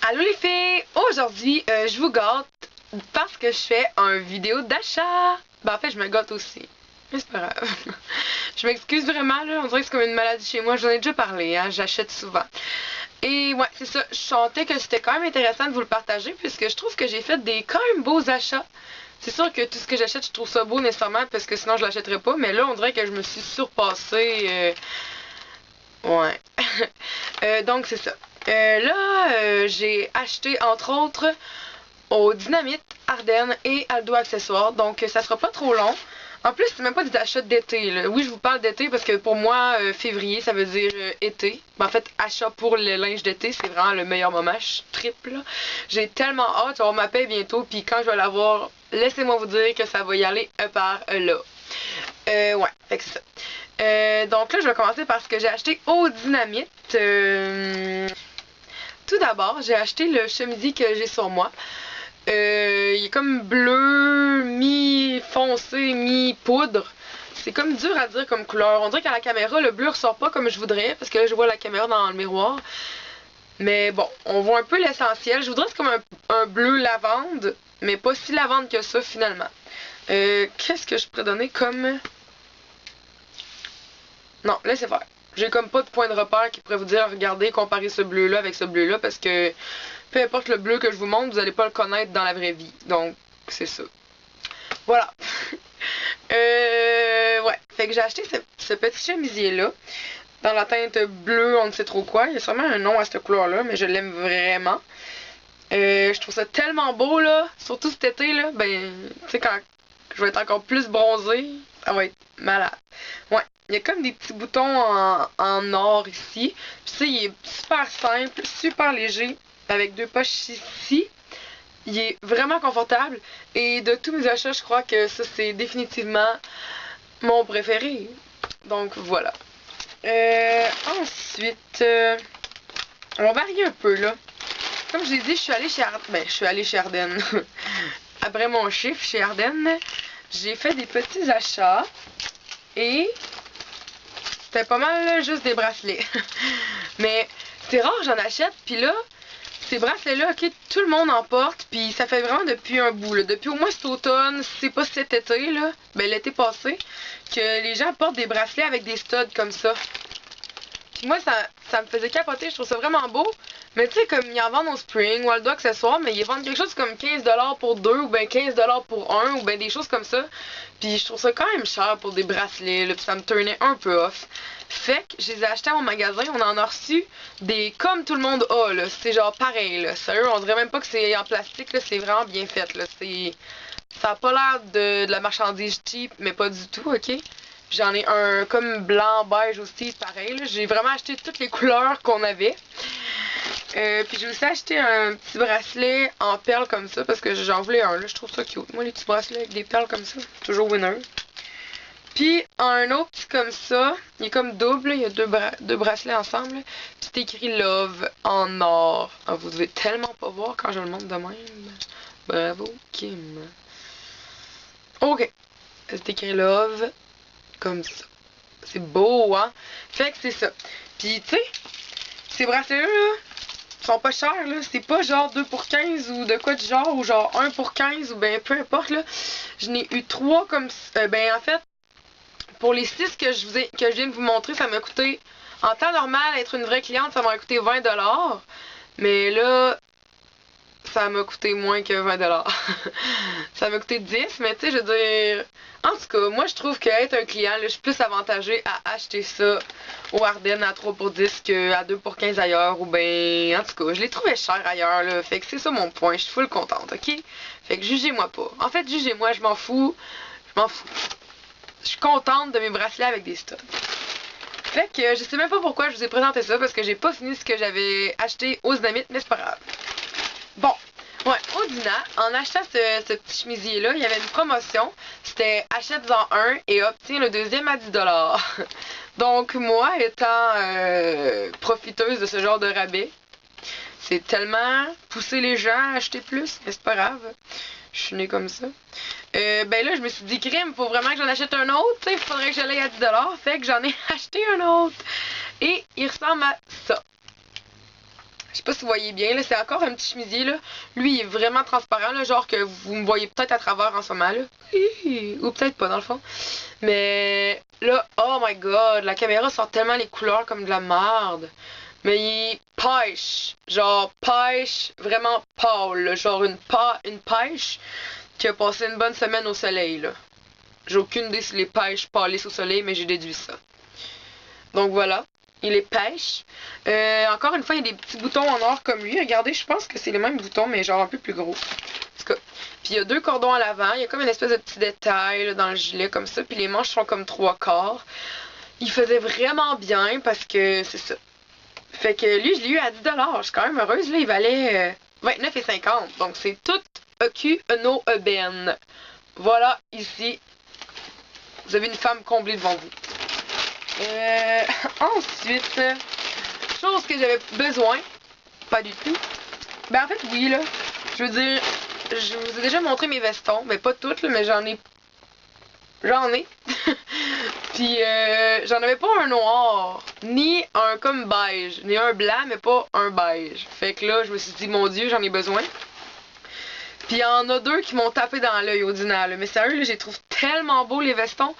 Allô les filles! Aujourd'hui, je vous gâte parce que je fais un vidéo d'achat. Ben en fait, je me gâte aussi. Mais c'est pas grave. Je m'excuse vraiment, là. On dirait que c'est comme une maladie chez moi. J'en ai déjà parlé, hein. J'achète souvent. Et ouais, c'est ça. Je sentais que c'était quand même intéressant de vous le partager puisque je trouve que j'ai fait des quand même beaux achats. C'est sûr que tout ce que j'achète, je trouve ça beau nécessairement parce que sinon je l'achèterais pas. Mais là, on dirait que je me suis surpassée. Ouais. Donc c'est ça. J'ai acheté entre autres au Dynamite, Ardennes et Aldo Accessoires. Donc ça sera pas trop long. En plus, c'est même pas des achats d'été, là. Oui, je vous parle d'été parce que pour moi, février, ça veut dire été. Ben, en fait, achat pour le linge d'été, c'est vraiment le meilleur moment. Je triple, là. J'ai tellement hâte d'avoir ma paie bientôt. Puis quand je vais l'avoir, laissez-moi vous dire que ça va y aller par là. Ouais, fait que c'est ça. Donc là, je vais commencer par ce que j'ai acheté au Dynamite. Tout d'abord, j'ai acheté le chemisier que j'ai sur moi. Il est comme bleu, mi-foncé, mi-poudre. C'est comme dur à dire comme couleur. On dirait qu'à la caméra, le bleu ressort pas comme je voudrais, parce que là, je vois la caméra dans le miroir. Mais bon, on voit un peu l'essentiel. Je voudrais que c'est comme un bleu lavande, mais pas si lavande que ça, finalement. Qu'est-ce que je pourrais donner comme... Non, laissez faire. J'ai comme pas de point de repère qui pourrait vous dire, regardez, comparez ce bleu-là avec ce bleu-là, parce que peu importe le bleu que je vous montre, vous allez pas le connaître dans la vraie vie. Donc, c'est ça. Voilà. Ouais. Fait que j'ai acheté ce petit chemisier-là, dans la teinte bleue, on ne sait trop quoi. Il y a sûrement un nom à cette couleur-là, mais je l'aime vraiment. Je trouve ça tellement beau, là. Surtout cet été, là. Ben, tu sais, quand je vais être encore plus bronzée, ça va être malade. Ouais. Il y a comme des petits boutons en or ici. Puis ça, il est super simple, super léger, avec deux poches ici. Il est vraiment confortable. Et de tous mes achats, je crois que ça, c'est définitivement mon préféré. Donc, voilà. Ensuite, on va varier un peu, là. Comme je l'ai dit, je suis allée chez Ardennes. Ben, je suis allée chez Ardennes. Après mon chiffre chez Ardennes, j'ai fait des petits achats. Et c'était pas mal là, juste des bracelets. Mais c'est rare j'en achète. Puis là, ces bracelets-là, ok, tout le monde en porte. Puis ça fait vraiment depuis un bout. Là. Depuis au moins cet automne, si c'est pas cet été, là, ben l'été passé, que les gens portent des bracelets avec des studs comme ça. Puis moi, ça me faisait capoter. Je trouve ça vraiment beau. Mais tu sais, comme ils en vendent au Spring ou Aldo Accessoires, mais ils vendent quelque chose comme 15$ pour deux, ou bien 15$ pour un, ou bien des choses comme ça. Puis je trouve ça quand même cher pour des bracelets, là, puis ça me turnait un peu off. Fait que je les ai achetés à mon magasin, on en a reçu des comme tout le monde a, là. C'est genre pareil, là. Sérieux, on dirait même pas que c'est en plastique, là, c'est vraiment bien fait, là. Ça a pas l'air de la marchandise cheap, mais pas du tout, ok? J'en ai un comme blanc, beige aussi, pareil, là. J'ai vraiment acheté toutes les couleurs qu'on avait. Puis j'ai aussi acheté un petit bracelet en perles comme ça parce que j'en voulais un là, je trouve ça cute. Moi les petits bracelets avec des perles comme ça, toujours winner. Puis un autre petit comme ça, il est comme double, il y a deux bracelets ensemble. Puis c'est écrit Love en or. Ah, vous devez tellement pas voir quand je le montre de même. Bravo Kim. Ok, c'est écrit Love comme ça. C'est beau hein. Fait que c'est ça. Puis tu sais, ces bracelets là, sont pas chers, là. C'est pas genre 2 pour 15 ou de quoi du genre, ou genre 1 pour 15 ou ben peu importe, là. Je n'ai eu 3 comme... ben en fait, pour les 6 que je viens de vous montrer, ça m'a coûté... En temps normal, être une vraie cliente, ça m'a coûté 20$. Mais là, ça m'a coûté moins que 20$. Ça m'a coûté 10, mais tu sais, je veux dire... En tout cas, moi, je trouve qu'être un client, là, je suis plus avantagée à acheter ça au Ardennes à 3 pour 10 qu'à 2 pour 15 ailleurs. Ou ben, en tout cas, je les trouvais chers ailleurs, là. Fait que c'est ça mon point. Je suis full contente, ok? Fait que jugez-moi pas. En fait, jugez-moi, je m'en fous. Je m'en fous. Je suis contente de mes bracelets avec des studs. Fait que je sais même pas pourquoi je vous ai présenté ça, parce que j'ai pas fini ce que j'avais acheté aux Dynamite, mais c'est pas grave. Bon. Ouais, au Dina, en achetant ce petit chemisier-là, il y avait une promotion. C'était achète-en un et obtiens le deuxième à 10$. Donc, moi, étant profiteuse de ce genre de rabais, c'est tellement pousser les gens à acheter plus, mais c'est pas grave. Je suis née comme ça. Ben là, je me suis dit, crime, faut vraiment que j'en achète un autre, tu sais, il faudrait que je l'aille à 10$. Fait que j'en ai acheté un autre. Et il ressemble à ça. Je sais pas si vous voyez bien, là. C'est encore un petit chemisier, là. Lui, il est vraiment transparent, là. Genre que vous me voyez peut-être à travers en ce moment, là. Ou peut-être pas, dans le fond. Mais là, oh my god, la caméra sort tellement les couleurs comme de la merde. Mais il est pêche. Genre pêche vraiment pâle, là. Genre une pêche qui a passé une bonne semaine au soleil, là. J'ai aucune idée si les pêches pâlissent au soleil, mais j'ai déduit ça. Donc voilà, il est pêche. Encore une fois, il y a des petits boutons en or comme lui. Regardez, je pense que c'est les mêmes boutons, mais genre un peu plus gros. En tout cas. Puis il y a 2 cordons à l'avant. Il y a comme une espèce de petit détail là, dans le gilet comme ça. Puis les manches sont comme 3/4. Il faisait vraiment bien parce que c'est ça. Fait que lui, je l'ai eu à 10$. Je suis quand même heureuse. Là, il valait 29,50$. Donc c'est tout EQ no EBN. Voilà, ici. Vous avez une femme comblée devant vous. Ensuite, chose que j'avais besoin, pas du tout. Ben en fait oui là, je veux dire, je vous ai déjà montré mes vestons, mais pas toutes là, mais j'en ai. Puis j'en avais pas un noir, ni un comme beige, ni un blanc, mais pas un beige. Fait que là, je me suis dit mon Dieu, j'en ai besoin. Puis il y en a 2 qui m'ont tapé dans l'œil au dîner, là. Mais sérieux, là, je les trouve tellement beaux les vestons.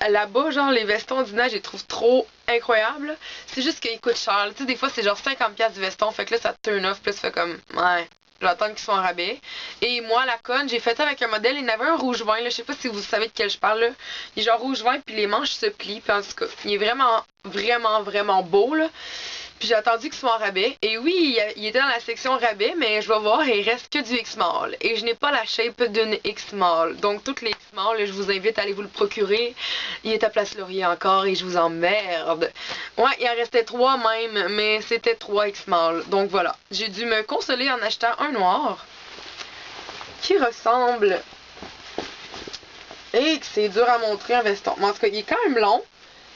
Là-bas, genre, les vestons d'Ina, je les trouve trop incroyables. C'est juste qu'ils coûtent cher. Tu sais, des fois, c'est genre 50$ du veston. Fait que là, ça te turn off. Puis là, ça fait comme, ouais, j'attends qu'ils soient en rabais. Et moi, la conne, j'ai fait ça avec un modèle. Il y en avait un rouge vin, là. Je sais pas si vous savez de quel je parle, là. Il est genre rouge vin, puis les manches se plient. Puis en tout cas, il est vraiment beau, là. Puis j'ai attendu qu'il soit en rabais. Et oui, il était dans la section rabais, mais je vais voir, il reste que du X-Mall. Et je n'ai pas la shape d'une X-Mall. Donc, toutes les X-Mall, je vous invite à aller vous le procurer. Il est à Place Laurier encore et je vous emmerde. Ouais, il en restait 3 même, mais c'était 3 X-Mall. Donc voilà, j'ai dû me consoler en achetant un noir qui ressemble. Et que c'est dur à montrer un veston. Mais en tout cas, il est quand même long.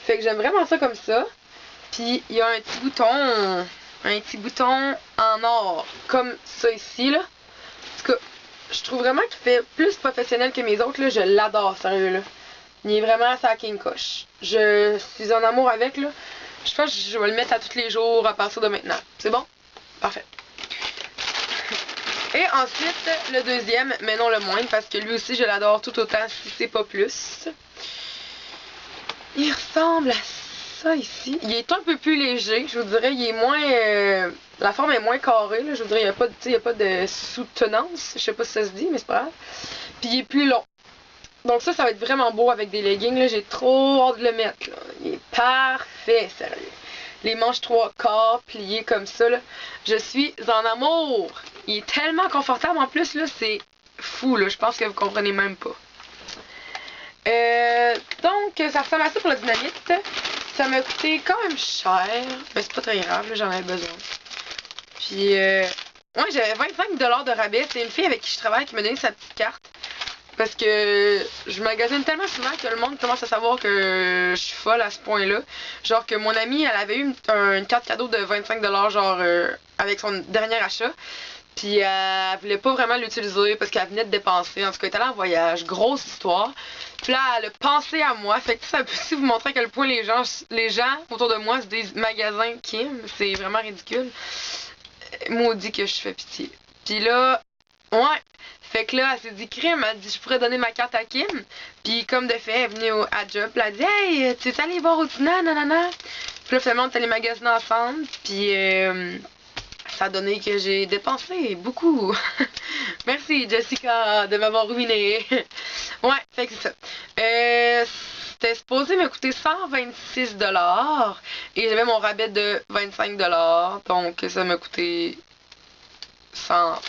Fait que j'aime vraiment ça comme ça. Puis il y a un petit bouton en or, comme ça ici, là. En tout cas, je trouve vraiment qu'il fait plus professionnel que mes autres, là. Je l'adore, sérieux, là. Il est vraiment sa king coche. Je suis en amour avec, là. Je pense que je vais le mettre à tous les jours à partir de maintenant. C'est bon? Parfait. Et ensuite, le deuxième, mais non le moindre, parce que lui aussi, je l'adore tout autant, si c'est pas plus. Il ressemble à ça ici. Il est un peu plus léger, je vous dirais. Il est moins. La forme est moins carrée, là. Je vous dirais, il n'y a pas de soutenance. Je sais pas si ça se dit, mais c'est pas grave. Puis il est plus long. Donc ça va être vraiment beau avec des leggings. J'ai trop hâte de le mettre. Là. Il est parfait, sérieux. Les manches 3/4 pliées comme ça. Là. Je suis en amour. Il est tellement confortable en plus. Là, c'est fou. Là. Je pense que vous comprenez même pas. Donc, ça ressemble à ça pour la dynamite. Ça m'a coûté quand même cher. Mais c'est pas très grave, j'en avais besoin. Puis, ouais, j'avais 25$ de rabais. C'est une fille avec qui je travaille qui m'a donné sa petite carte. Parce que je magasine tellement souvent que le monde commence à savoir que je suis folle à ce point-là. Genre que mon amie, elle avait eu une carte cadeau de 25$ genre avec son dernier achat. Puis elle voulait pas vraiment l'utiliser parce qu'elle venait de dépenser. En tout cas, elle était allée en voyage. Grosse histoire. Puis là, elle a pensé à moi. Fait que ça peut aussi vous montrer à quel point les gens autour de moi se disent magasin Kim. C'est vraiment ridicule. Maudit que je fais pitié. Puis là, ouais. Fait que là, elle s'est dit crime, elle dit je pourrais donner ma carte à Kim. Puis comme de fait, elle est venue à Job, elle a dit hey, tu es allé voir au dîner, nanana. Puis là, finalement, on est allé magasiner ensemble. Puis ça a donné que j'ai dépensé beaucoup. Merci Jessica de m'avoir ruiné. Ouais, fait que c'est ça. C'était supposé me coûter 126$ et j'avais mon rabais de 25$. Donc ça m'a coûté 101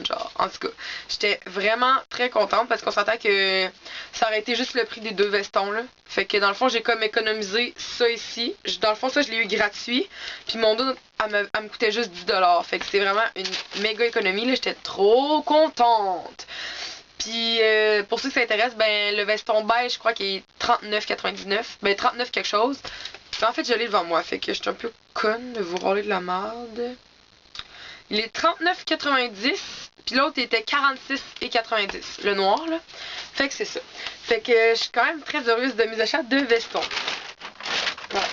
genre. En tout cas, j'étais vraiment très contente parce qu'on s'entend que ça aurait été juste le prix des 2 vestons là. Fait que dans le fond, j'ai comme économisé ça ici. Dans le fond, ça je l'ai eu gratuit. Puis mon dos, elle me coûtait juste 10$. Fait que c'est vraiment une méga économie là. J'étais trop contente. Puis pour ceux qui s'intéressent, ben le veston beige, je crois qu'il est 39,99. Ben 39 quelque chose. Puis en fait, je l'ai devant moi. Fait que je suis un peu conne de vous rouler de la merde. Il est 39,90. Puis l'autre était 46,90. Le noir, là. Fait que c'est ça. Fait que je suis quand même très heureuse de mes achats de vestons. Voilà.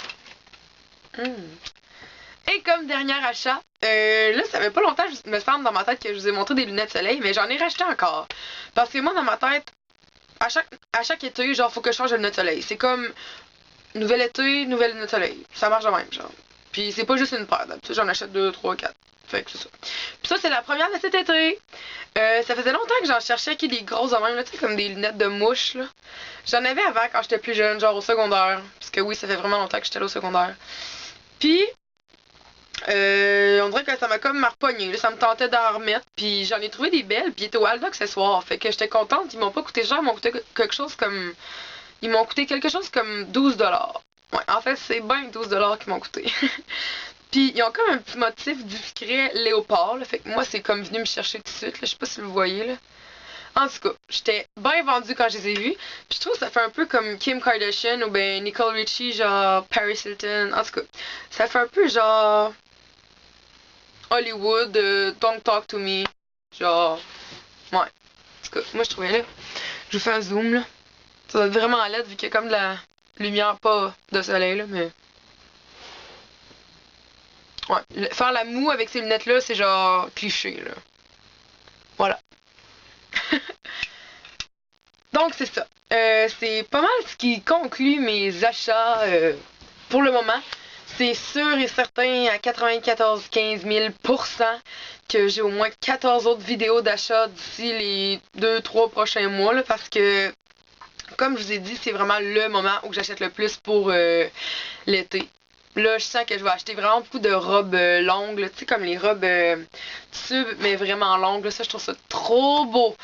Et comme dernier achat, là, ça fait pas longtemps, je me semble dans ma tête que je vous ai montré des lunettes soleil, mais j'en ai racheté encore. Parce que moi, dans ma tête, à chaque été, genre, faut que je change de lunettes soleil. C'est comme nouvel été, nouvelle lunettes soleil. Ça marche de même, genre. Puis c'est pas juste une paire, d'habitude, j'en achète 2, 3, 4. Fait que c'est ça. Puis ça, c'est la première de cet été. Ça faisait longtemps que j'en cherchais qui des grosses de même, là, tu sais, comme des lunettes de mouche, là. J'en avais avant quand j'étais plus jeune, genre au secondaire. Parce que oui, ça fait vraiment longtemps que j'étais là au secondaire. Puis, on dirait que ça m'a comme marpogné, là, ça me tentait d'en remettre. Puis j'en ai trouvé des belles, puis ils étaient au Aldo Accessoires. Fait que j'étais contente, ils m'ont pas coûté cher, ils m'ont coûté quelque chose comme... Ils m'ont coûté quelque chose comme 12$. Ouais, en fait, c'est bien 12$ qu'ils m'ont coûté. Puis, ils ont comme un petit motif discret léopard, là, fait que moi, c'est comme venu me chercher tout de suite, là, je sais pas si vous le voyez, là. En tout cas, j'étais bien vendue quand je les ai vus, puis je trouve que ça fait un peu comme Kim Kardashian ou ben Nicole Richie, genre Paris Hilton, en tout cas, ça fait un peu genre Hollywood, Don't Talk to Me, genre, ouais. En tout cas, moi, je trouvais, là, je vous fais un zoom, là, ça doit être vraiment à l'aide vu qu'il y a comme de la lumière, pas de soleil, là, mais... Ouais, faire la moue avec ces lunettes-là, c'est genre cliché, là. Voilà. Donc, c'est ça. C'est pas mal ce qui conclut mes achats pour le moment. C'est sûr et certain à 94-15 000% que j'ai au moins 14 autres vidéos d'achat d'ici les 2-3 prochains mois, là, parce que, comme je vous ai dit, c'est vraiment le moment où j'achète le plus pour l'été. Là, je sens que je vais acheter vraiment beaucoup de robes longues, tu sais, comme les robes tubes, mais vraiment longues. Là, ça, je trouve ça trop beau.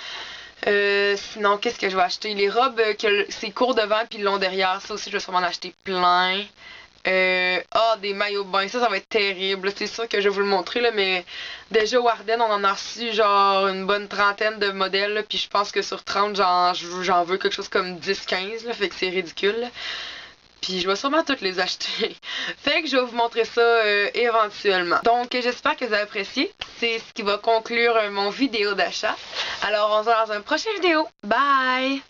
Sinon, qu'est-ce que je vais acheter? Les robes que c'est court devant puis long derrière, ça aussi, je vais sûrement en acheter plein. Des maillots de bain, ça va être terrible. C'est sûr que je vais vous le montrer, là, mais déjà au Ardennes, on en a reçu genre une bonne trentaine de modèles, là, puis je pense que sur 30, j'en veux quelque chose comme 10-15, là, fait que c'est ridicule, là. Puis je vais sûrement toutes les acheter. Fait que je vais vous montrer ça éventuellement. Donc j'espère que vous avez apprécié. C'est ce qui va conclure mon vidéo d'achat. Alors on se voit dans une prochaine vidéo. Bye!